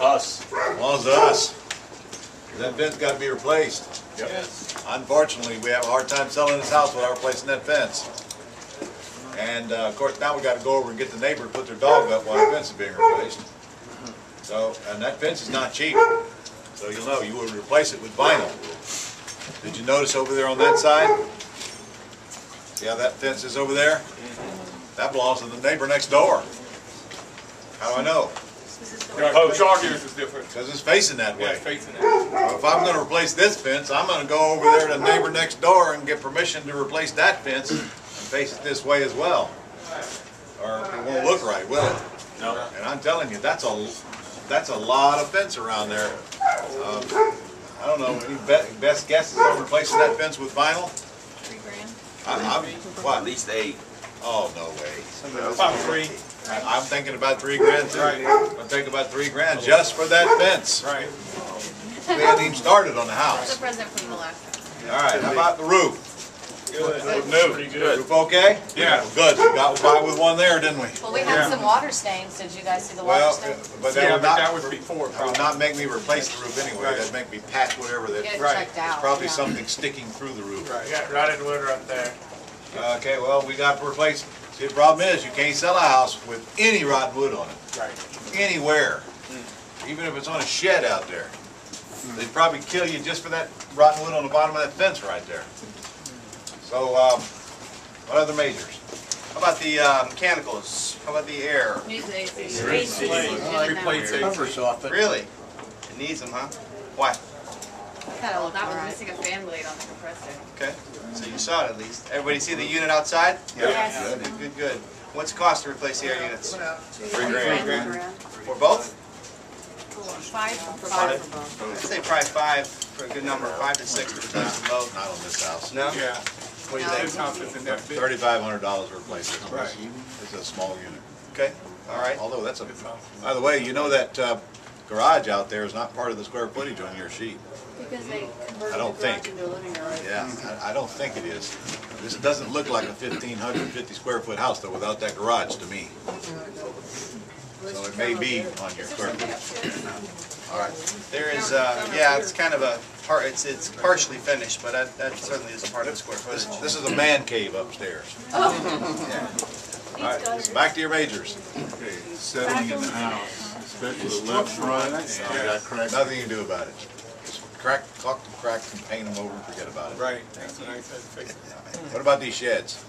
Us. Well, it's us. That fence got to be replaced. Yep. Yes. Unfortunately, we have a hard time selling this house without replacing that fence. And of course, now we got to go over and get the neighbor to put their dog up while the fence is being replaced. So, and that fence is not cheap. So you'll know, you would replace it with vinyl. Did you notice over there on that side? See how that fence is over there? That belongs to the neighbor next door. How do I know? Chalk is different. Because it's facing that Yeah, way. it's facing it. Well, if I'm going to replace this fence, I'm going to go over there to the neighbor next door and get permission to replace that fence and face it this way as well. Or it won't look right, will it? No. And I'm telling you, that's a lot of fence around there. I don't know, any best guesses on replacing that fence with vinyl? $3,000. What? At least 8. Oh, no way. About 3. I'm thinking about $3,000 too. Right. I'm thinking about $3,000 just for that fence. Right. We haven't even started on the It's a house. present from the last house. All right, how about the roof? Good. New. Pretty good. Roof okay? Yeah. Good, we got by with one there, didn't we? Well, we had some water stains. Did you guys see the water Well, stains? but Yeah, but that that was before, would not make me replace the roof anyway. Right. That'd make me patch whatever that. Get it right. checked out. Probably yeah. something sticking through the roof. Right, yeah, right in the winter up there. Okay, well, we got to replace. See, the problem is you can't sell a house with any rotten wood on it, Right. anywhere. Even if it's on a shed out there. They'd probably kill you just for that rotten wood on the bottom of that fence right there. So, what other majors? How about the mechanicals? How about the air? Needs an AC. Replace it. Really? It needs them, huh? Why? That was missing a fan blade on the compressor. Okay. So you saw it at least. Everybody see the unit outside? Yes. Good, good, good. What's the cost to replace the air units? $3,000. For both? 5 for both. I'd say probably 5 for a good number. 5 to 6 to replace them both. Not on this house. No? Yeah. What do you This think? house isn't that big. $3,500 to replace it. Right. It's a small unit. Okay. All right. Although that's a, This house. by the way, you know that garage out there is not part of the square footage on your sheet. Because they I converted don't the garage think. into a living room. Yeah, I don't think it is. This doesn't look like a 1,550 square foot house though without that garage to me. So it may be on your square footage. All right. There is, yeah, it's kind of a part. It's partially finished, but that certainly is a part of the square footage. This is a man cave upstairs. All right, back to your majors. Okay, settling in the house, especially the left front, and that crack. Nothing you can do about it. Just caulk the cracks and paint them over and forget about it. Right. That's what I said. Fix it. What about these sheds?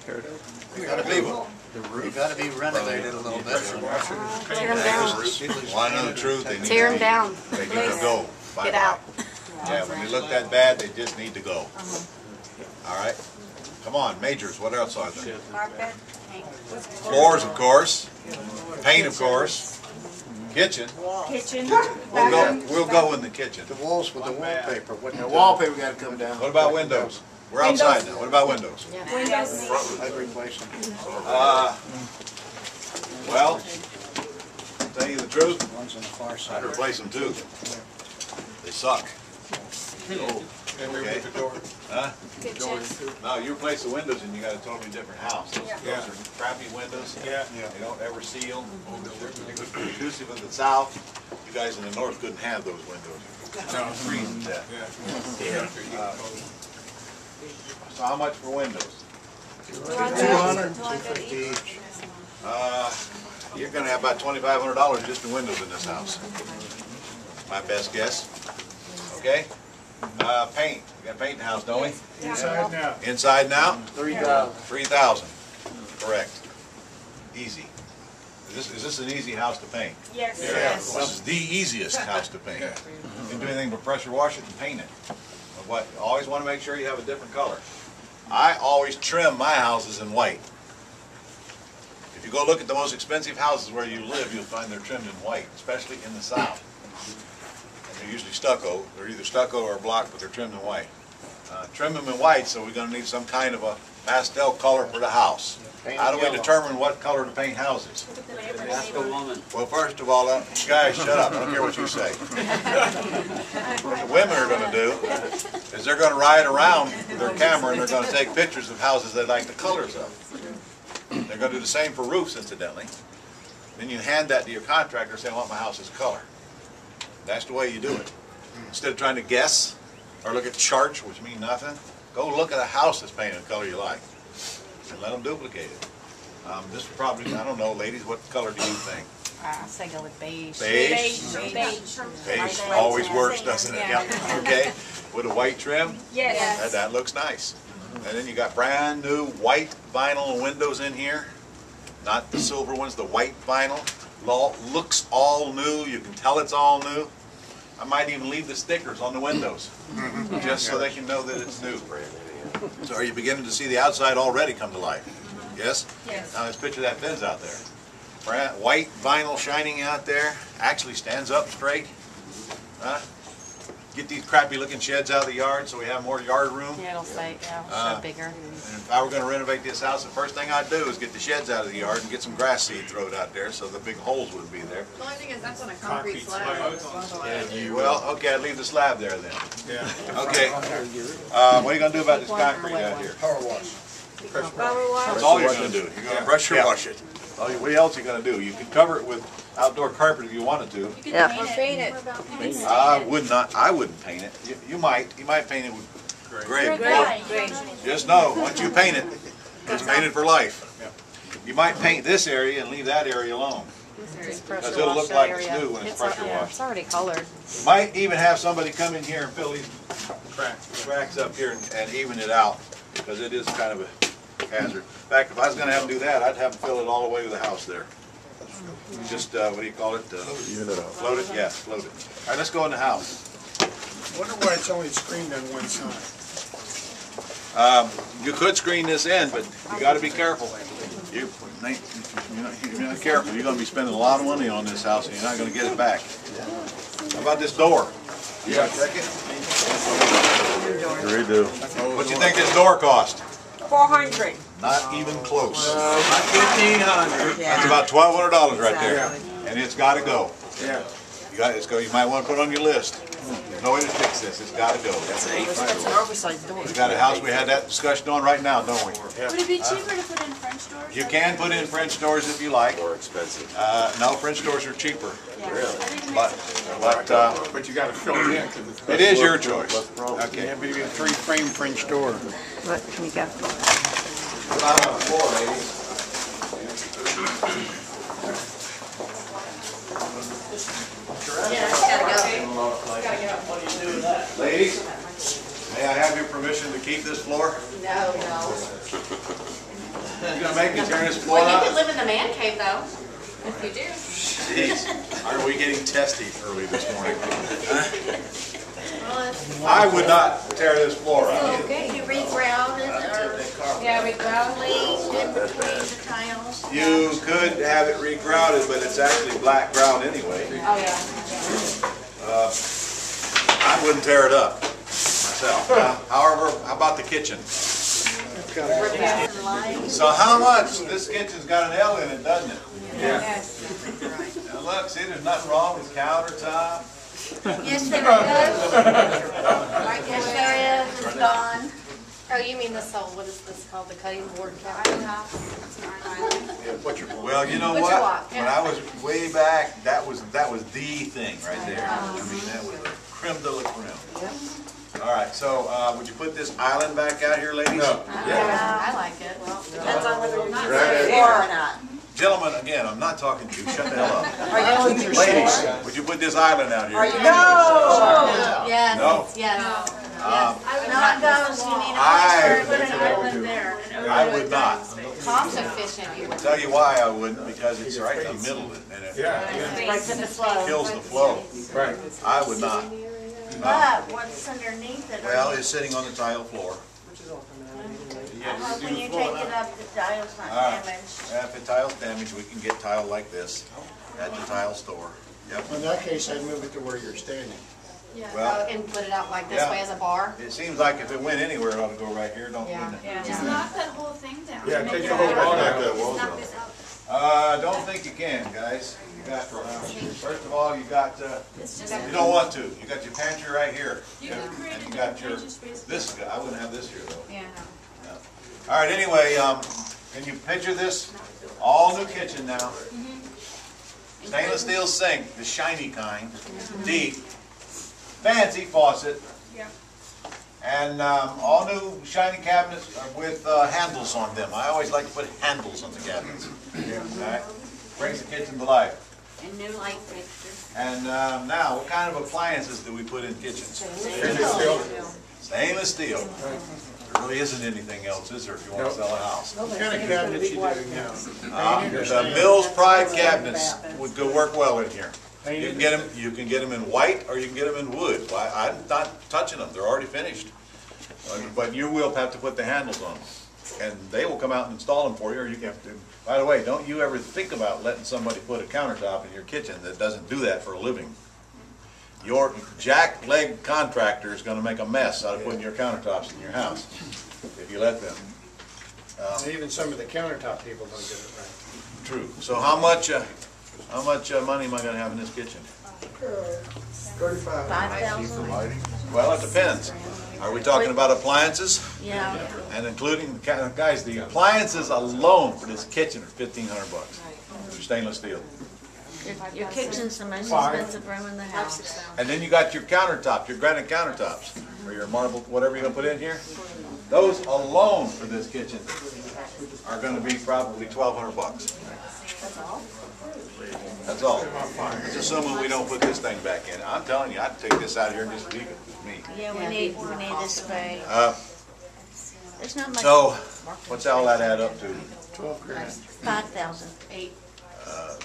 Gotta leave them. You gotta be renovated a little bit. Tear them down. Want to know the truth? They need Tear to them down. They need to go. Bye-bye. Get out. Yeah, when they look that bad, they just need to go. All right? Come on, majors, what else are there? Carpet, paint. Floors, of course. Paint, of course. Kitchen. Kitchen. We'll go in the kitchen. The walls with the wallpaper, what The wallpaper gotta come down. What about windows? We're outside now. What about windows? Windows. I'd replace them. Well, to tell you the truth, One's on the far I'd side. replace them too. They suck. And we Okay. with the door. Huh? Kitchen. No, you replace the windows and you got a totally different house. Those Yeah. are crappy windows. Yeah. They don't ever seal. They're conducive of the south. You guys in the north couldn't have those windows. No. Freezing to death. Yeah. So how much for windows? 200, 250 each. You're gonna have about $2,500 just in windows in this house. My best guess. Okay? Paint. We got paint in the house, don't we? Inside now. Inside now? 3,000. 3,000. Correct. Easy. Is this an easy house to paint? Yes. This is the easiest house to paint. You can do anything but pressure wash it and paint it. But what, always want to make sure you have a different color. I always trim my houses in white. If you go look at the most expensive houses where you live, you'll find they're trimmed in white, especially in the south. And they're usually stucco. They're either stucco or block, but they're trimmed in white. Trim them in white, so we're going to need some kind of a pastel color for the house. How do we determine what color to paint houses? Ask a woman. Well, first of all, guys, shut up. I don't care what you say. What the women are going to do is they're going to ride around with their camera and they're going to take pictures of houses they like the colors of. They're going to do the same for roofs, incidentally. Then you hand that to your contractor, say, I want my house's color. That's the way you do it. Instead of trying to guess or look at charts, which mean nothing, go look at a house that's painted the color you like and let them duplicate it. This is probably, I don't know, ladies, what color do you think? I say go with beige. Beige? Beige always works, doesn't it? Yeah. Okay. With a white trim? Yes. That looks nice. And then you got brand new white vinyl windows in here. Not the silver ones, the white vinyl. Looks all new. You can tell it's all new. I might even leave the stickers on the windows, just so they can know that it's new. So are you beginning to see the outside already come to life? Yes? Yes. Now let's picture that fence out there. White vinyl shining out there, actually stands up straight. Get these crappy looking sheds out of the yard so we have more yard room. Yeah, it'll stay, show bigger. And if I were going to renovate this house, the first thing I'd do is get the sheds out of the yard and get some grass seed thrown out there so the big holes wouldn't be there. The only thing is that's on a concrete slab. Well, okay, I'd leave the slab there then. Yeah. Okay. What are you going to do about this concrete out here? Power wash. That's all you're going to do. You're going to pressure wash it. What else are you going to do? You can cover it with outdoor carpet if you wanted to. Yeah. Or paint it. I would not. I wouldn't paint it. You might. You might paint it with gray. Just know, once you paint it, it's painted for life. You might paint this area and leave that area alone, because it'll look like it's new when it's pressure washed. It's already colored. Might even have somebody come in here and fill these cracks up here and even it out, because it is kind of a hazard. In fact, if I was going to have them do that, I'd have them fill it all the way to the house there. Just, what do you call it? Float it? Yeah, float it. All right, let's go in the house. I wonder why it's only screened on one side. You could screen this in, but you got to be careful. You're not careful, you're going to be spending a lot of money on this house and you're not going to get it back. How about this door? You want to check it? Sure do. What do you think this door cost? $400. Not even close. $1,500. That's about $1,200 right there. And it's got to go. Yeah. You might want to put it on your list. There's no way to fix this. It's got to go. That's an oversized door. We got a house. We had that discussion on right now, don't we? Would it be cheaper to put in French doors? You can put in French doors if you like. More expensive. No, French doors are cheaper. Really? But you got to fill it in. 'Cause it's It is your choice. Okay. Yeah, maybe a 3-frame French door. What, can you go? Out on the floor, ladies. Yeah, it's gotta go. Ladies, may I have your permission to keep this floor? No. You're gonna make me turn this floor Well, you out? could live in the man cave though, if you do. Jeez, are we getting testy early this morning? Well, it's I would not tear this floor out. okay. You reground it or? Yeah, reground in between the tiles. You could have it re-grouted, but it's actually black grout anyway. Oh, yeah. I wouldn't tear it up myself. However, how about the kitchen? So how much? This kitchen's got an L in it, doesn't it? Yeah. Now look, see, there's nothing wrong with countertop. Yes, there is. Yes, there is. It's gone. Oh, you mean this whole, what is this called, the cutting board countertop? Well, you know Butcher what? block, When yeah. I was way back, that was the thing right there. I mean, that was the creme de la creme. All right, so would you put this island back out here, ladies? No. I like it. Well, Depends on whether you're not Right. or not. Gentlemen, again, I'm not talking to you. Shut the hell up. Are you going to Ladies, would you put this island out here? No! yes, No. yes. Um, Not those, you mean. Put an island there. I would not. Cost efficient, you would. Tell you why I wouldn't, because it's right in the middle of it, and it Yeah. Right to the flow. kills the flow. Right. I would not. But what's underneath it? Well, it's sitting on the tile floor. When you take it up, the tile's not All right. damaged. If the tile's damaged, we can get tile like this at the tile store. Yep. In that case, I'd move it to where you're standing. Well, And put it out like this Yeah. way as a bar. it seems like if it went anywhere, it ought to go right here, don't it? Just knock that whole thing down. Yeah, Make take it the whole better. wall down. Just knock this out. I don't think you can, guys. You got, first of all, you got, It's just, you don't want to. You got your pantry right here. you could create And a you got different your, page space. this, I wouldn't have this here though. Yeah. All right, anyway, can you picture this? All new kitchen now. Stainless steel sink, the shiny kind, deep, fancy faucet. Yeah. And all new shiny cabinets with handles on them. I always like to put handles on the cabinets. Alright? Brings the kitchen to life. And new light fixtures. And now, what kind of appliances do we put in kitchens? Stainless steel. There really isn't anything else, is there, if you want to sell a house? What kind of cabinets you doing now? The Mills Pride cabinets would go work well in here. You can get them in white or you can get them in wood. Well, I'm not touching them, they're already finished. But you will have to put the handles on them. And they will come out and install them for you, or you can have to. By the way, don't you ever think about letting somebody put a countertop in your kitchen that doesn't do that for a living. Your jack-leg contractor is going to make a mess out of putting your countertops in your house if you let them. Even some of the countertop people don't get it right. True. So how much money am I going to have in this kitchen? 5,000? Well, it depends. Are we talking about appliances? Yeah. And including, guys, the appliances alone for this kitchen are $1,500. They're stainless steel. Your kitchen's the most expensive room in the house. And then you got your countertop, your granite countertops, or your marble, whatever you're gonna put in here. Those alone for this kitchen are gonna be probably $1,200. That's all. That's assuming we don't put this thing back in. I'm telling you, I'd take this out of here and just leave it with me. Yeah, we need this spray. There's not much. So, what's all that add up to? 12 grand. 5,000.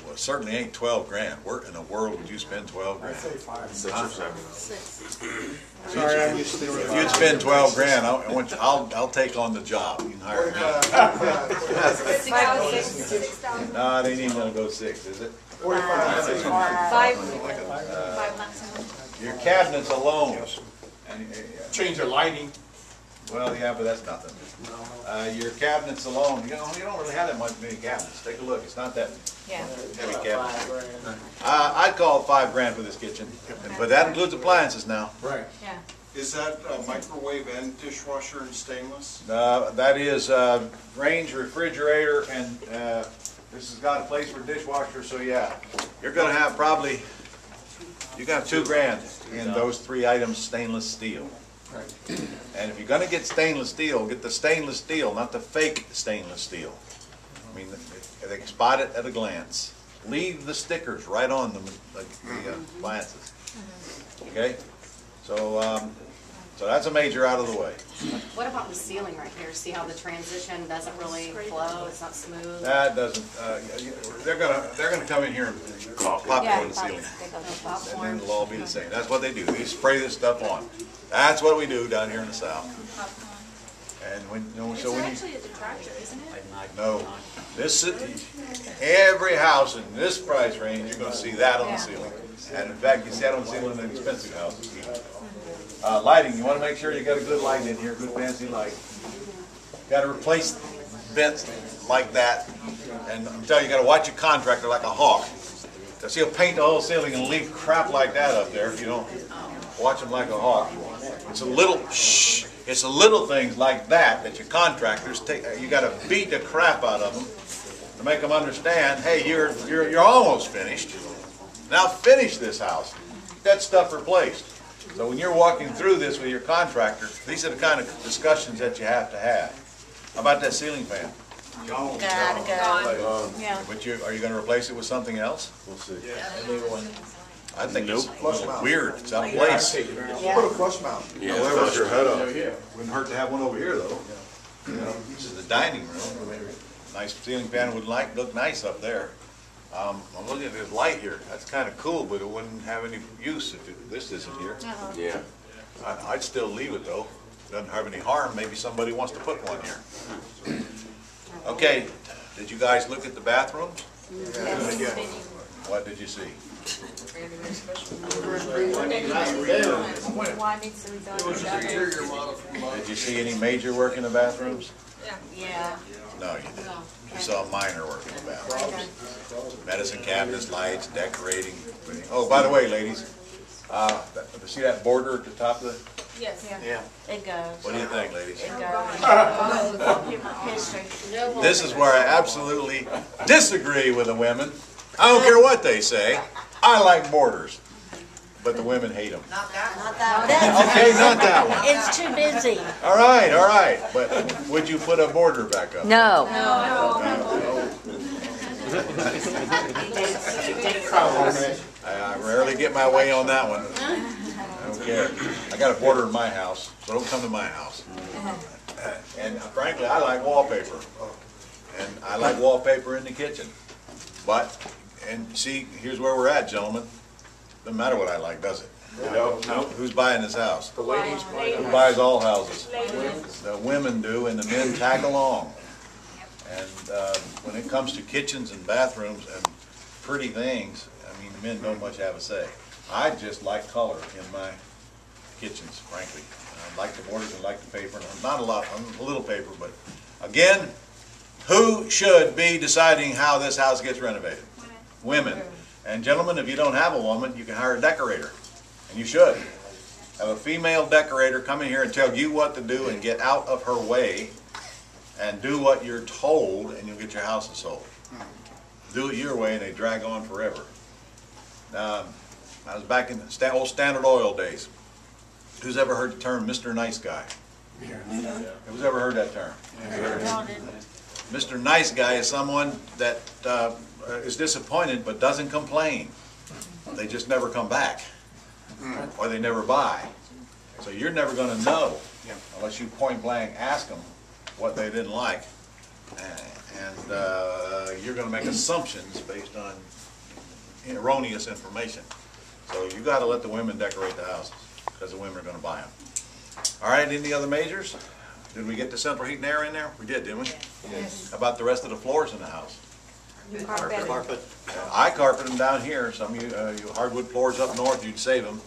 Well, it certainly ain't 12 grand. Where in the world would you spend 12 grand? 6 or 7. Sorry, I used to do If you'd spend 12 grand, I'll take on the job. You can hire me. No, it ain't even gonna go 6, is it? 5 maximum. Your cabinets alone. And, Change the lighting. well, yeah, but that's nothing. Your cabinets alone, you don't really have that many cabinets. Take a look. It's not that Yeah. heavy cabinet. I'd call it 5 grand for this kitchen, but that includes appliances now. Right. Yeah. Is that microwave and dishwasher in stainless? That is range refrigerator, and this has got a place for dishwasher, so yeah. You're gonna have probably, you got 2 grand in those 3 items stainless steel. And if you're gonna get stainless steel, get the stainless steel, not the fake stainless steel. I mean, they can spot it at a glance. Leave the stickers right on the appliances. Okay? So, so that's a major out of the way. What about the ceiling right here? See how the transition doesn't really flow, it's not smooth? That doesn't, they're gonna come in here and popcorn the ceiling. And then it'll all be the same. That's what they do. They spray this stuff on. That's what we do down here in the South. And when, so when you, It's actually a detractor, isn't it? no, every house in this price range, you're gonna see that on the ceiling. And in fact, you see that on the ceiling in expensive houses. Lighting, you wanna make sure you got a good light in here, good fancy light. Gotta replace vents like that. And I'm telling you, you gotta watch your contractor like a hawk. Cause he'll paint the whole ceiling and leave crap like that up there if you don't watch him like a hawk. It's a little things like that your contractors take. You got to beat the crap out of them to make them understand. Hey, you're almost finished. Now finish this house. Get that stuff replaced. So when you're walking through this with your contractor, these are the kind of discussions that you have to have. How about that ceiling fan? Gotta go. Yeah. But are you going to replace it with something else? We'll see. I think it's a little weird. It's out of place. Put a flush mount. Yeah, flush your head up. Wouldn't hurt to have one over here, though. You know, this is the dining room. Nice ceiling fan would look nice up there. I'm looking at this light here. That's kind of cool, but it wouldn't have any use if this isn't here. Yeah. I'd still leave it, though. Doesn't have any harm. Maybe somebody wants to put one here. Okay, did you guys look at the bathrooms? What did you see? Why needs to be done? Did you see any major work in the bathrooms? Yeah. No, you didn't. You saw minor work in the bathrooms. Medicine cabinets, lights, decorating. Oh, by the way, ladies, see that border at the top of the? Yes. Yeah. It goes. What do you think, ladies? It goes. History. This is where I absolutely disagree with the women. I don't care what they say. I like borders, but the women hate them. Not that one. Okay, not that one. It's too busy. All right. But would you put a border back up? No. I rarely get my way on that one. I don't care. I got a border in my house, so don't come to my house. And frankly, I like wallpaper. And I like wallpaper in the kitchen. But, and see, here's where we're at, gentlemen. Doesn't matter what I like, does it? No. Who's buying this house? The ladies. Who buys all houses? The women do, and the men tag along. And when it comes to kitchens and bathrooms and pretty things, I mean, the men don't much have a say. I just like color in my kitchens, frankly. I like the borders and like the paper, and not a lot, a little paper, but again, who should be deciding how this house gets renovated? Women. And gentlemen, if you don't have a woman, you can hire a decorator, and you should. Have a female decorator come in here and tell you what to do and get out of her way and do what you're told, and you'll get your houses sold. Do it your way, and they drag on forever. I was back in the old Standard Oil days. Who's ever heard the term Mr. Nice Guy? Who's ever heard that term? Mr. Nice Guy is someone that is disappointed but doesn't complain. They just never come back, or they never buy. So you're never going to know unless you point blank ask them what they didn't like, and you're going to make assumptions based on erroneous information. So you got to let the women decorate the houses, because the women are going to buy them. All right, any other majors? Did we get the central heat and air in there? We did, didn't we? Yes. How about the rest of the floors in the house? Carpet. I carpet them down here. Some of you hardwood floors up north, you'd save them.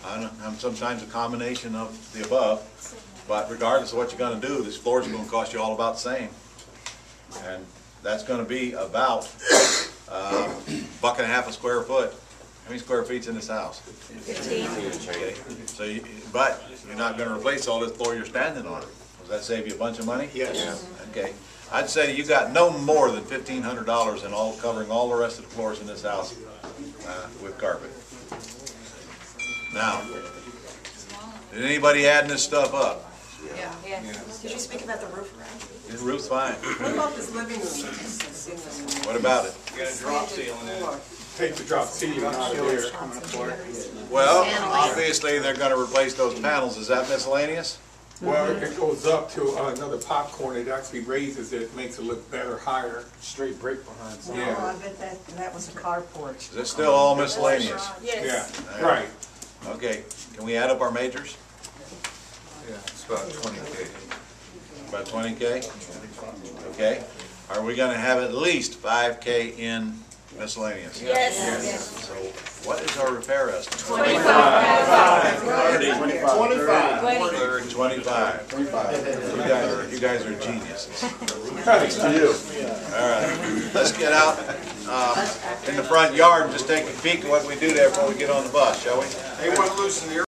I'm sometimes a combination of the above. But regardless of what you're going to do, these floors are going to cost you all about the same. And that's going to be about $1.50 a square foot. How many square feet's in this house? 15. Okay. So, but you're not going to replace all this floor you're standing on. Does that save you a bunch of money? Yes. Okay. I'd say you got no more than $1,500 in all, covering all the rest of the floors in this house with carpet. Now, did anybody adding this stuff up? Yeah. Did you speak about the roof around? The roof's fine. What about this living room? What about it? You got a drop ceiling in it. Take the drop ceiling out of there. Well, obviously they're going to replace those panels. Is that miscellaneous? Well, it goes up to another popcorn. It actually raises it, makes it look better, higher. Straight break behind. Oh, I bet that was a carport. Is it still all miscellaneous? Yeah, right. Okay. Can we add up our majors? Yeah, it's about 20K. About 20K? Okay. Are we going to have at least 5K in miscellaneous? Yes. So what is our repair estimate? 25. You guys are geniuses. Thanks to you. All right. Let's get out in the front yard and just take a peek at what we do there before we get on the bus, shall we? They want to loosen the